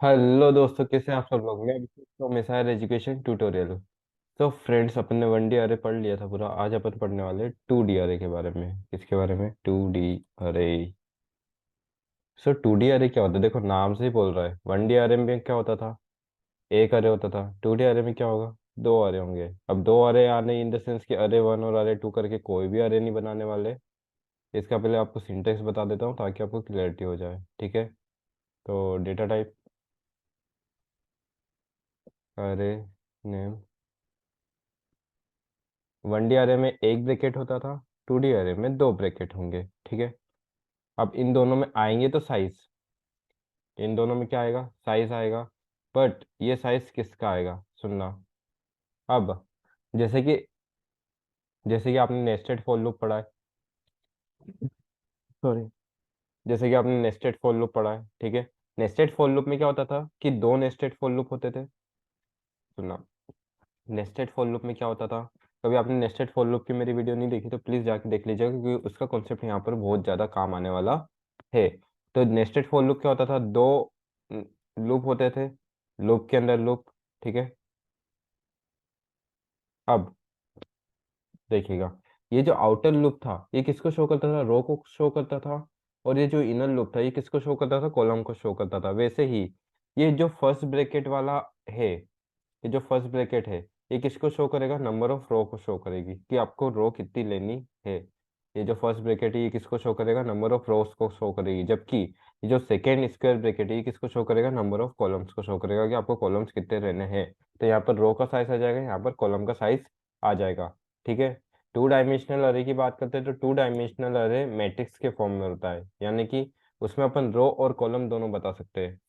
Hello दोस्तों, कैसे हैं आप सब लोग। मैं अभिषेक तो मिसाइल एजुकेशन ट्यूटोरियल। तो फ्रेंड्स, अपन ने 1D अरे पढ़ लिया था पूरा। आज अपन पढ़ने वाले 2D अरे के बारे में। किसके बारे में? 2D अरे। सो 2D अरे क्या होता है? देखो, नाम से ही बोल रहा है। 1D अरे में क्या होता था? एक अरे होता था। 2D अरे में क्या होगा? दो अरे होंगे। अब दो अरे आने इन द सेंस कि अरे 1 और अरे 2 करके कोई भी अरे नहीं बनाने वाले। इसका पहले आपको सिंटेक्स बता देता हूँ ताकि आपको क्लियरिटी हो जाए, ठीक है। तो डेटा टाइप, अरे नेम। 1D अरे में एक ब्रैकेट होता था। 2D अरे में दो ब्रैकेट होंगे, ठीक है। अब इन दोनों में आएंगे तो साइज। इन दोनों में क्या आएगा? साइज आएगा। बट ये साइज किसका आएगा, सुनना। अब जैसे कि जैसे कि आपने नेस्टेड फॉर लूप पढ़ा है। सॉरी। जैसे कि आपने नेस्टेड फॉर लूप पढ़ा है, ठीक है। नेस्टेड फॉर लूप में क्या होता था कि दो नेस्टेड फॉर लूप होते थे। सुनना। नेस्टेड फॉर लूप में क्या होता था? कभी आपने नेस्टेड फॉर लूप की मेरी वीडियो नहीं देखी तो प्लीज जाके देख लीजिएगा, क्योंकि उसका कॉन्सेप्ट यहाँ पर बहुत ज्यादा काम आने वाला है। तो नेस्टेड फॉर लूप क्या होता था? दो लूप होते थे, लूप के अंदर लूप, ठीक है। अब देखिएगा, ये जो आउटर लूप था ये किसको शो करता था? रो को शो करता था। और ये जो इनर लूप था ये किसको शो करता था? कॉलम को शो करता था। वैसे ही ये जो फर्स्ट ब्रैकेट वाला है, ये जो फर्स्ट ब्रैकेट है ये किसको शो करेगा? नंबर ऑफ रो को शो करेगी कि आपको रो कितनी लेनी है। ये जो फर्स्ट ब्रैकेट है ये किसको शो करेगा? नंबर ऑफ रोज को शो करेगी। जबकि ये जो सेकेंड स्क्वायर ब्रैकेट है ये किसको शो करेगा? नंबर ऑफ कॉलम्स को शो करेगा कि आपको कॉलम्स कितने रहने हैं। तो यहाँ पर रो का साइज आ जाएगा, यहाँ पर कॉलम का साइज आ जाएगा, ठीक है। टू डायमेंशनल अरे की बात करते हैं तो टू डायमेंशनल अरे मैट्रिक्स के फॉर्म में होता है, यानी कि उसमें अपन रो और कॉलम दोनों बता सकते हैं।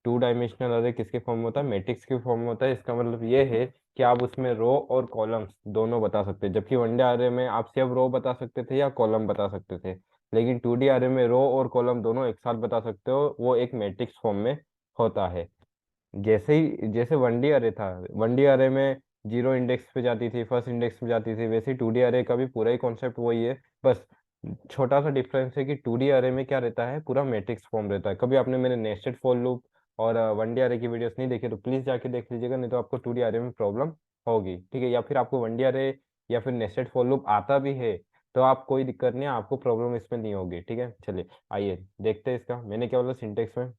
टू डायमेंशनल अरे किसके फॉर्म में होता है? मैट्रिक्स के फॉर्म में होता है। इसका मतलब ये है कि आप उसमें रो और कॉलम्स दोनों बता सकते हैं, जबकि 1D अरे में आप सिर्फ रो बता सकते थे या कॉलम बता सकते थे। लेकिन 2D अरे में रो और कॉलम दोनों एक साथ बता सकते हो, वो एक मैट्रिक्स फॉर्म में होता है। जैसे 1D अरे था, 1D अरे में जीरो इंडेक्स पे जाती थी, फर्स्ट इंडेक्स पे जाती थी, वैसे ही 2D अरे का भी पूरा ही कॉन्सेप्ट वही है। बस छोटा सा डिफरेंस है कि 2D अरे में क्या रहता है? पूरा मैट्रिक्स फॉर्म रहता है। कभी आपने मेरे नेस्टेड फॉर लूप और 1D अरे की वीडियोस नहीं देखी तो प्लीज जाके देख लीजिएगा, नहीं तो आपको 2D अरे में प्रॉब्लम होगी, ठीक है। या फिर आपको 1D अरे या फिर नेस्टेड फॉर लूप आता भी है तो आप कोई दिक्कत नहीं है, आपको प्रॉब्लम इसमें नहीं होगी, ठीक है। चलिए आइए देखते हैं इसका। मैंने क्या बोला सिंटेक्स में?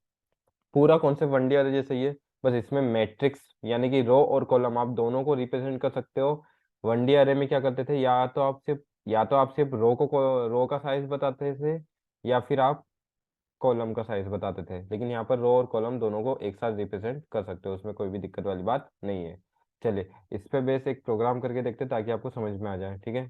पूरा कॉन्सेप्ट 1D अरे जैसे ही है। बस इसमें मैट्रिक्स यानी कि रो और कॉलम आप दोनों को रिप्रेजेंट कर सकते हो। 1D अरे में क्या करते थे? या तो आप सिर्फ रो का साइज बताते थे, या फिर आप कॉलम का साइज बताते थे। लेकिन यहाँ पर रो और कॉलम दोनों को एक साथ रिप्रेजेंट कर सकते हो, उसमें कोई भी दिक्कत वाली बात नहीं है। चलिए इस पे बेस एक प्रोग्राम करके देखते हैं ताकि आपको समझ में आ जाए, ठीक है।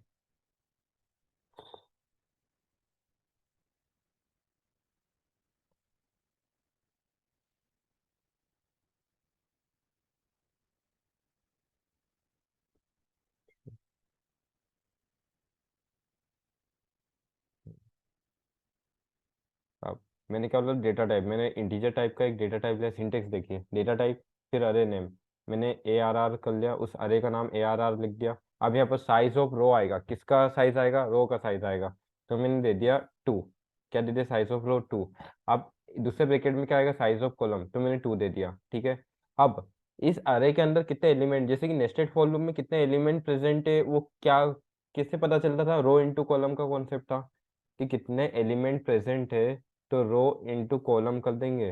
अब मैंने क्या बोला? Data type. मैंने इंटीजर टाइप का एक डेटा टाइप लिया। सिंटेक्स देखिए, डेटा टाइप फिर अरे नेम। मैंने ARR कर लिया, उस अरे का नाम ARR लिख दिया। अब यहाँ पर साइज ऑफ रो आएगा, किसका साइज आएगा? रो का साइज आएगा। तो मैंने दे दिया 2। क्या दे दिया? साइज ऑफ रो 2। अब दूसरे ब्रैकेट में क्या आएगा? साइज ऑफ कॉलम, तो मैंने 2 दे दिया, ठीक है। अब इस अरे के अंदर कितने एलिमेंट, जैसे कि नेस्टेड फॉर लूप में कितने एलिमेंट प्रेजेंट है वो क्या किससे पता चलता था? रो इंटू कॉलम का कॉन्सेप्ट था कि कितने एलिमेंट प्रेजेंट है। तो रो इंटू कॉलम कर देंगे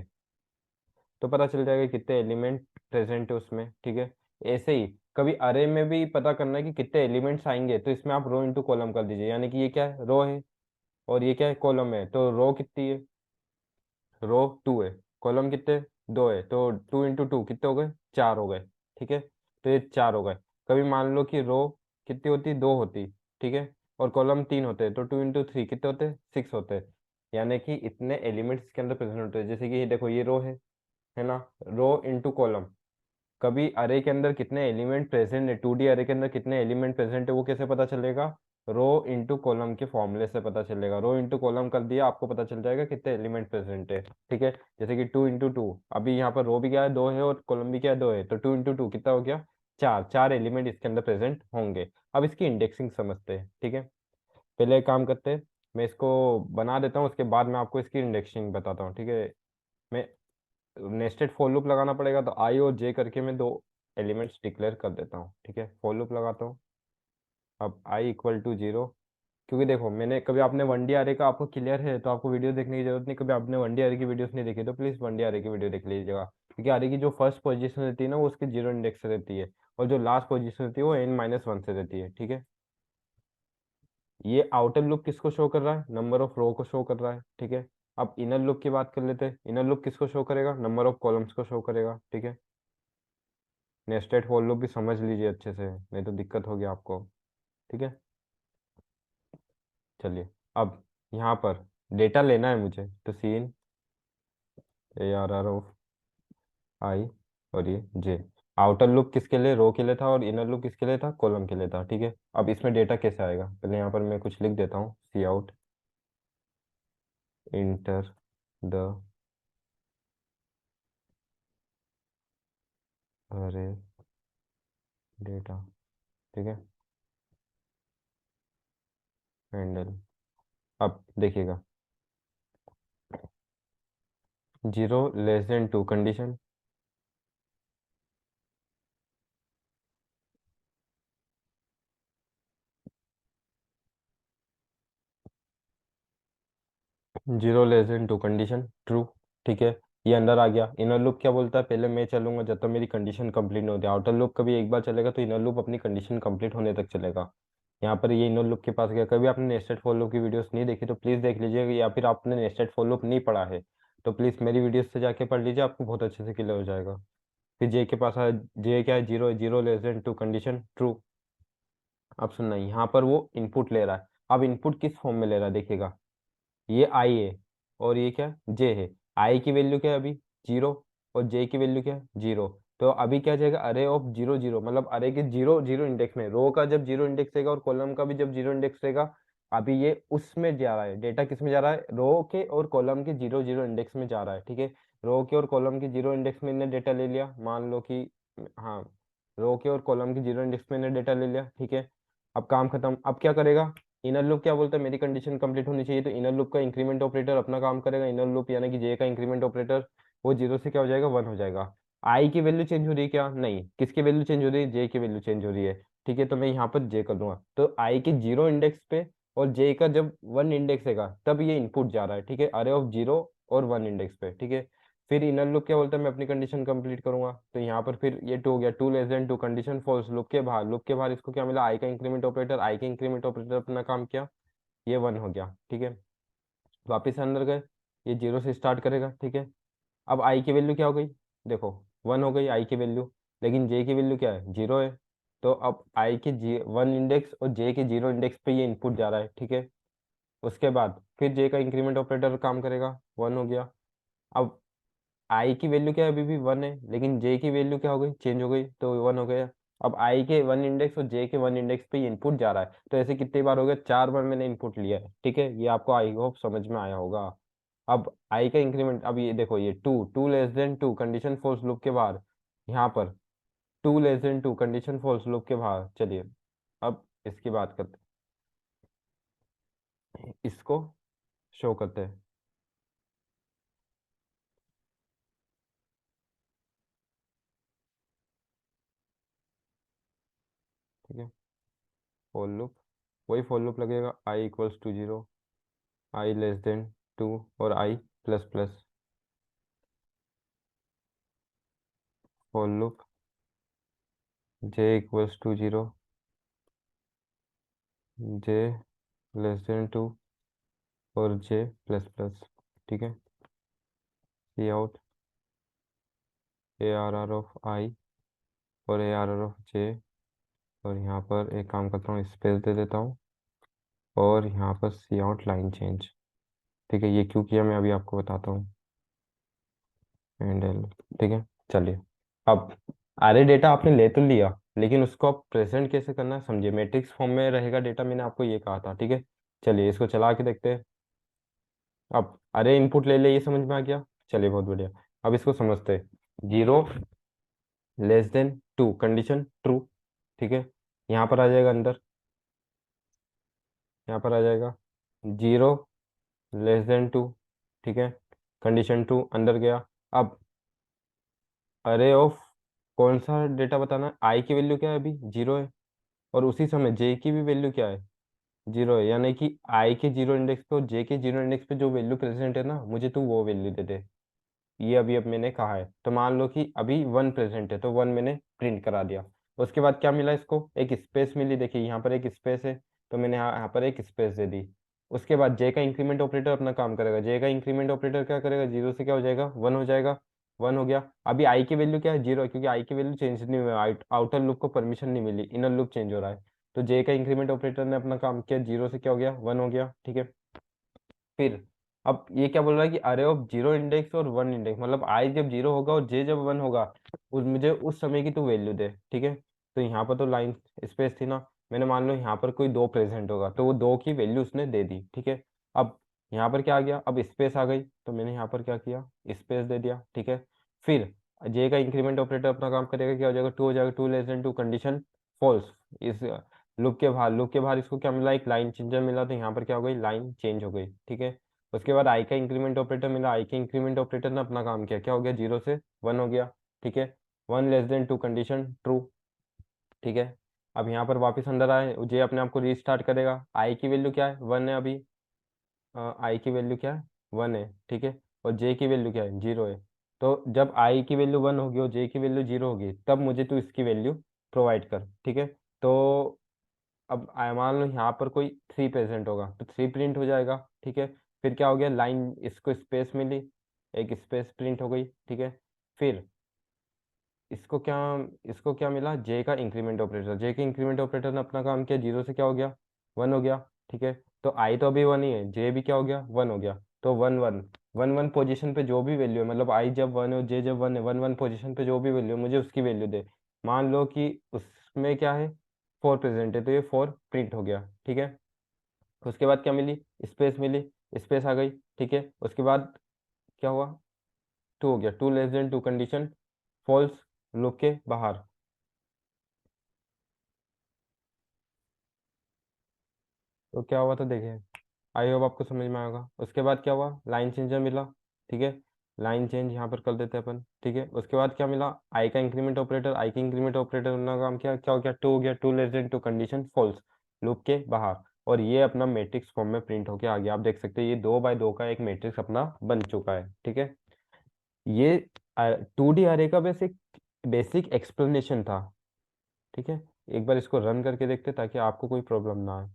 तो पता चल जाएगा कितने एलिमेंट प्रेजेंट है उसमें, ठीक है। ऐसे ही कभी अरे में भी पता करना है कि कितने एलिमेंट्स आएंगे, तो इसमें आप रो इंटू कॉलम कर दीजिए, यानी कि ये क्या है? रो है। और ये क्या है? कॉलम है। तो रो कितनी है? रो 2 है। कॉलम कितने? 2 है। तो 2 इंटू 2 कितने हो गए? 4 हो गए, ठीक है। तो ये 4 हो गए। कभी मान लो कि रो कितनी होती? 2 होती, ठीक है। और कॉलम 3 होते, तो 2 इंटू 3 कितने होते? 6 होते। यानी कि इतने एलिमेंट्स इसके अंदर प्रेजेंट होते हैं। जैसे कि ये देखो, ये रो है ना। Rho into column. कभी अरे के अंदर कितने एलिमेंट प्रेजेंट है, 2D अरे के अंदर कितने एलिमेंट प्रेजेंट है, वो कैसे पता चलेगा? रो इंटू कॉलम के फॉर्मूले से पता चलेगा। रो इंटू कॉलम कर दिया, आपको पता चल जाएगा कितने एलिमेंट प्रेजेंट है, ठीक है। जैसे कि 2 इंटू 2, अभी यहाँ पर रो भी क्या है? 2 है, और कॉलम भी क्या है? 2 है। तो 2 इंटू 2 कितना हो गया? 4। 4 एलिमेंट इसके अंदर प्रेजेंट होंगे। अब इसकी इंडेक्सिंग समझते हैं, ठीक है। पहले एक काम करते हैं, मैं इसको बना देता हूँ, उसके बाद मैं आपको इसकी इंडेक्सिंग बताता हूँ, ठीक है। मैं नेस्टेड फॉर लूप लगाना पड़ेगा, तो आई और जे करके मैं दो एलिमेंट्स डिक्लेयर कर देता हूँ, ठीक है। फॉर लूप लगाता हूँ। अब आई इक्वल टू जीरो, क्योंकि देखो मैंने कभी, आपने वन डी आरे का आपको क्लियर है तो आपको वीडियो देखने की जरूरत नहीं, कभी आपने वन डी आरे की वीडियोस नहीं देखी तो प्लीज वन डी आरे की वीडियो देख लीजिएगा, क्योंकि आरे की जो फर्स्ट पोजीशन रहती है ना वो उसके जीरो इंडेक्स से रहती है, और जो लास्ट पोजीशन रहती है वो n-1 से रहती है, ठीक है। ये आउटर लूप किसको शो कर रहा है, नंबर ऑफ रो को शो कर रहा है, ठीक है। अब इनर लूप की बात कर लेते हैं, इनर लूप किसको शो करेगा, नंबर ऑफ कॉलम्स को शो करेगा, ठीक है। नेस्टेड फॉर लूप भी समझ लीजिए अच्छे से, नहीं तो दिक्कत होगी आपको, ठीक है। चलिए, अब यहाँ पर डेटा लेना है मुझे, तो सीन ARR ऑफ आई और ये जे। आउटर लूप किसके लिए, रो के लिए था, और इनर लूप किसके लिए था, कॉलम के लिए था, ठीक है। अब इसमें डेटा कैसे आएगा, पहले यहाँ पर मैं कुछ लिख देता हूँ, सी आउट इंटर द अरे डेटा, ठीक है, हैंडल। अब देखिएगा, 0 <2 कंडीशन, 0 <2 कंडीशन ट्रू, ठीक है। ये अंदर आ गया। इनर लूप क्या बोलता है, पहले मैं चलूंगा जब तक मेरी कंडीशन कंप्लीट नहीं होती। आउटर लूप कभी एक बार चलेगा तो इनर लूप अपनी कंडीशन कंप्लीट होने तक चलेगा। यहाँ पर ये इनर लूप के पास गया। कभी आपने नेस्टेड फॉर लूप की वीडियोस नहीं देखी तो प्लीज देख लीजिए, या फिर आपने नेस्टेड फॉर लूप नहीं पढ़ा है तो प्लीज मेरी वीडियोस से जाके पढ़ लीजिए, आपको बहुत अच्छे से क्लियर हो जाएगा। फिर जे के पास है, जे क्या है, 0 <2 कंडीशन ट्रू। अब सुनना, यहाँ पर वो इनपुट ले रहा है। अब इनपुट किस फॉर्म में ले रहा है देखिएगा, ये आई है और ये क्या जे है। आई की वैल्यू क्या है अभी, 0, और जे की वैल्यू क्या है, 0। तो अभी क्या जाएगा, अरे ऑफ 0 0, मतलब अरे के 0 0 इंडेक्स में, रो का जब 0 इंडेक्स रहेगा और कॉलम का भी जब 0 इंडेक्स रहेगा, अभी ये उसमें जा रहा है, डेटा किस में जा रहा है, रो के और कॉलम के 0 0 इंडेक्स में जा रहा है, ठीक है। रो के और कॉलम के 0 इंडेक्स में इन्हें डेटा ले लिया, मान लो कि, हाँ, रो के और कॉलम के 0 इंडेक्स में इन्हें डेटा ले लिया, ठीक है। अब काम खत्म। अब क्या करेगा, इनर लूप क्या बोलता है, मेरी कंडीशन कंप्लीट होनी चाहिए, तो इनर लूप का इंक्रीमेंट ऑपरेटर अपना काम करेगा। इनर लूप यानी कि जे का इंक्रीमेंट ऑपरेटर, वो 0 से क्या हो जाएगा, 1 हो जाएगा। आई की वैल्यू चेंज हो रही है क्या, नहीं, किसकी वैल्यू चेंज हो रही है, जे की वैल्यू चेंज हो रही है, ठीक है। तो मैं यहाँ पर जे कर दूंगा, तो आई के 0 इंडेक्स पे और जे का जब 1 इंडेक्स रहेगा तब ये इनपुट जा रहा है, ठीक है, अरे ऑफ 0 और 1 इंडेक्स पे, ठीक है। फिर इनर लूप क्या बोलता है, मैं अपनी कंडीशन कंप्लीट करूंगा, तो यहाँ पर फिर ये 2 हो गया, 2 <2 कंडीशन फॉल्स। लूप के बाहर इसको क्या मिला, आई का इंक्रीमेंट ऑपरेटर। आई के इंक्रीमेंट ऑपरेटर अपना काम किया, ये 1 हो गया, ठीक है। वापिस अंदर गए, ये 0 से स्टार्ट करेगा, ठीक है। अब आई की वैल्यू क्या हो गई, देखो 1 हो गई आई की वैल्यू, लेकिन जे की वैल्यू क्या है, 0 है। तो अब आई के 1 इंडेक्स और जे के 0 इंडेक्स पे ये इनपुट जा रहा है, ठीक है। उसके बाद फिर जे का इंक्रीमेंट ऑपरेटर काम करेगा, 1 हो गया। अब आई की वैल्यू क्या है, अभी भी 1 है, लेकिन जे की वैल्यू क्या हो गई, चेंज हो गई, तो 1 हो गया। अब आई के 1 इंडेक्स और जे के 1 इंडेक्स पे इनपुट जा रहा है, तो ऐसे कितनी बार हो गया, 4 बार मैंने इनपुट लिया है, ठीक है। ये आपको आई होप समझ में आया होगा। अब आई का इंक्रीमेंट, अब ये देखो, ये 2 कंडीशन फॉल्स लूप के बाहर, यहाँ पर 2 <2 कंडीशन फॉल्स लूप के बाहर। चलिए, अब इसकी बात करते हैं, इसको शो करते हैं, ठीक है। फॉर लूप, वही फॉर लूप लगेगा, आई इक्वल्स टू 0, i <2 और i plus plus. For loop j equals to 0, j <2 और j प्लस प्लस, ठीक है। Cout ARR of i और ARR ऑफ j, और यहाँ पर एक काम करता हूँ, स्पेस दे देता हूँ, और यहाँ पर सी आउट लाइन चेंज, ठीक है। ये क्यों किया मैं अभी आपको बताता हूँ, हैंडल, ठीक है। चलिए, अब अरे डेटा आपने ले तो लिया, लेकिन उसको आप प्रेजेंट कैसे करना है समझिए, मैट्रिक्स फॉर्म में रहेगा डेटा, मैंने आपको ये कहा था, ठीक है। चलिए इसको चला के देखते हैं। अब अरे इनपुट ले ले, ये समझ में आ गया, चलिए बहुत बढ़िया। अब इसको समझते हैं, 0 <2 कंडीशन ट्रू, ठीक है। यहाँ पर आ जाएगा अंदर, यहाँ पर आ जाएगा 0 <2, ठीक है, कंडीशन 2 अंदर गया। अब अरे ऑफ कौन सा डेटा बताना है? आई की वैल्यू क्या है? अभी जीरो है। और उसी समय जे की भी वैल्यू क्या है? जीरो है, यानी कि आई के जीरो इंडेक्स पे और जे के जीरो इंडेक्स पे जो वैल्यू प्रेजेंट है ना, मुझे तू वो वैल्यू दे दे। ये अभी अब मैंने कहा है, तो मान लो कि अभी वन प्रेजेंट है, तो वन मैंने प्रिंट करा दिया। उसके बाद क्या मिला इसको? एक स्पेस मिली, देखिए यहाँ पर एक स्पेस है, तो मैंने यहाँ पर एक स्पेस दे दी। उसके बाद जे का इंक्रीमेंट ऑपरेटर अपना काम करेगा। जे का इंक्रीमेंट ऑपरेटर क्या करेगा? जीरो से क्या हो जाएगा? वन हो जाएगा। वन हो गया। अभी आई की वैल्यू क्या है? जीरो है, क्योंकि आई की वैल्यू चेंज नहीं हुआ, आउटर लूप को परमिशन नहीं मिली, इनर लूप चेंज हो रहा है। तो जे का इंक्रीमेंट ऑपरेटर ने अपना काम किया, जीरो से क्या हो गया? वन हो गया, ठीक है। फिर अब ये क्या बोल रहा है कि अरे ऑफ जीरो इंडेक्स और वन इंडेक्स, मतलब आई जब जीरो होगा और जे जब वन होगा, मुझे उस समय की तू वैल्यू दे, ठीक है। तो यहाँ पर तो लाइन स्पेस थी ना, मैंने मान लो यहाँ पर कोई दो प्रेजेंट होगा, तो वो दो की वैल्यू उसने दे दी, ठीक है। अब यहाँ पर क्या आ गया? अब स्पेस आ गई, तो मैंने यहाँ पर क्या किया? स्पेस दे दिया, ठीक है। फिर जे का इंक्रीमेंट ऑपरेटर अपना काम करेगा, क्या हो जाएगा? टू हो जाएगा, two less than two condition false. इस लूप के बाहर इसको क्या मिला? एक लाइन चेंजर मिला, तो यहाँ पर क्या हो गई? लाइन चेंज हो गई, ठीक है। उसके बाद आई का इंक्रीमेंट ऑपरेटर मिला, आई के इंक्रीमेंट ऑपरेटर ने अपना काम किया, क्या हो गया? जीरो से वन हो गया, ठीक है। One less than two condition true, ठीक है। अब यहाँ पर वापस अंदर आए, जे अपने आप को रीस्टार्ट करेगा। आई की वैल्यू क्या है? वन है अभी। आई की वैल्यू क्या है? वन है, ठीक है। और जे की वैल्यू क्या है? जीरो है। तो जब आई की वैल्यू वन होगी और जे की वैल्यू जीरो होगी, तब मुझे तू इसकी वैल्यू प्रोवाइड कर, ठीक है। तो अब मान लो यहाँ पर कोई थ्री प्रेजेंट होगा, तो थ्री प्रिंट हो जाएगा, ठीक है। फिर क्या हो गया? लाइन, इसको स्पेस मिली, एक स्पेस प्रिंट हो गई, ठीक है। फिर इसको क्या इसको क्या मिला? जे का इंक्रीमेंट ऑपरेटर, जे के इंक्रीमेंट ऑपरेटर ने अपना काम किया, जीरो से क्या हो गया? वन हो गया, ठीक है। तो आई तो अभी वन ही है, जे भी क्या हो गया? वन हो गया। तो one one one one position पे जो भी वैल्यू है, मतलब आई जब वन है और जे जब वन है, वन वन पोजीशन पे जो भी वैल्यू है, मुझे उसकी वैल्यू दे। मान लो कि उसमें क्या है? फोर प्रेजेंट है, तो ये फोर प्रिंट हो गया, ठीक है। उसके बाद क्या मिली? स्पेस मिली, स्पेस आ गई, ठीक है। उसके बाद क्या हुआ? टू हो गया, two less than two condition false, loop के बाहर। तो क्या हुआ? तो देखे, आई होप आपको समझ में आएगा। उसके बाद क्या हुआ? लाइन चेंजर मिला, ठीक है। लाइन चेंज यहाँ पर कर देते हैं अपन, ठीक है। उसके बाद क्या मिला? आई का इंक्रीमेंट ऑपरेटर, आई के इंक्रीमेंट ऑपरेटर ने काम किया, क्या हो गया? टू हो गया, two less than two condition false, loop के बाहर। और ये अपना मैट्रिक्स फॉर्म में प्रिंट होके आ गया। आप देख सकते हैं ये दो बाय दो का एक मैट्रिक्स अपना बन चुका है, ठीक है। ये 2D अरे का बस एक बेसिक एक्सप्लेनेशन था, ठीक है। एक बार इसको रन करके देखते ताकि आपको कोई प्रॉब्लम ना आए।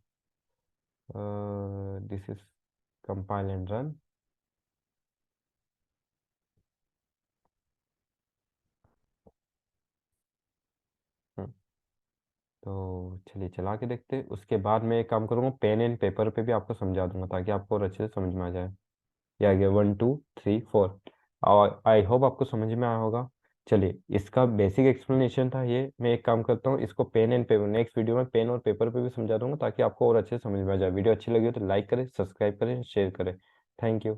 This is compile and run. तो चलिए चला के देखते हैं। उसके बाद मैं एक काम करूँगा, पेन एंड पेपर पे भी आपको समझा दूंगा ताकि आपको और अच्छे से समझ में आ जाए। ये आ गया वन टू थ्री फोर, और आई होप आपको समझ में आया होगा। चलिए, इसका बेसिक एक्सप्लेनेशन था ये। मैं एक काम करता हूँ, इसको pen and paper next video में पेन और पेपर पे भी समझा दूंगा ताकि आपको और अच्छे से समझ में आ जाए। वीडियो अच्छी लगी हो तो लाइक करें, सब्सक्राइब करें, शेयर करें। Thank you.